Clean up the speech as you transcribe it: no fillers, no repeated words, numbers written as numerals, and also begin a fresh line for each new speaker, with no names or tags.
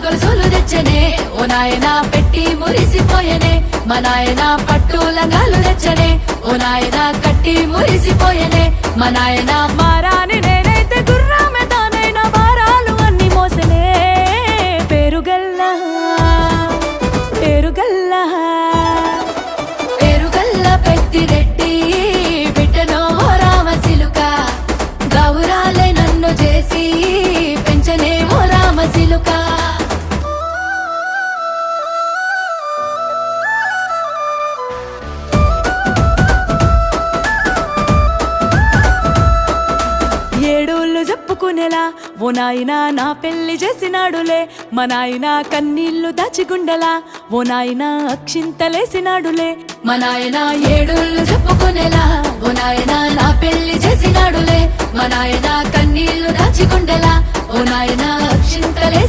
గొలుసులు తెచ్చనే ఓ నాయన పెట్టి మురిసిపోయనే మా నాయన పట్టు లంగాలు తెచ్చనే ఓ నాయన కట్టి మురిసిపోయనే మా నాయన
మారాని నేనైతే గుర్రామె తానైనా భారాలు అన్ని మోసనే పేరుగల్లా పేరుగల్లా
పేరుగల్ల పెద్దిరెడ్డి బిడ్డనో రామసిలుక గౌరాలే నన్ను చేసి పెంచనే ఓ రామసిలుక
ఏడోళ్ళు చెప్పుకునేలా ఓ నాయనా నా పెళ్లి చేసినాడులే మా నాయన కన్నీళ్లు దాచిగుండెలా ఓ నాయనా అక్షింతలేసినాడులే
మా నాయన ఏడుళ్ళు చెప్పుకునేలా ఓ నాయన నా పెళ్లి చేసినాడులే మా నాయన కన్నీళ్లు దాచిగుండెలా ఓ నాయన అక్షింతలేసి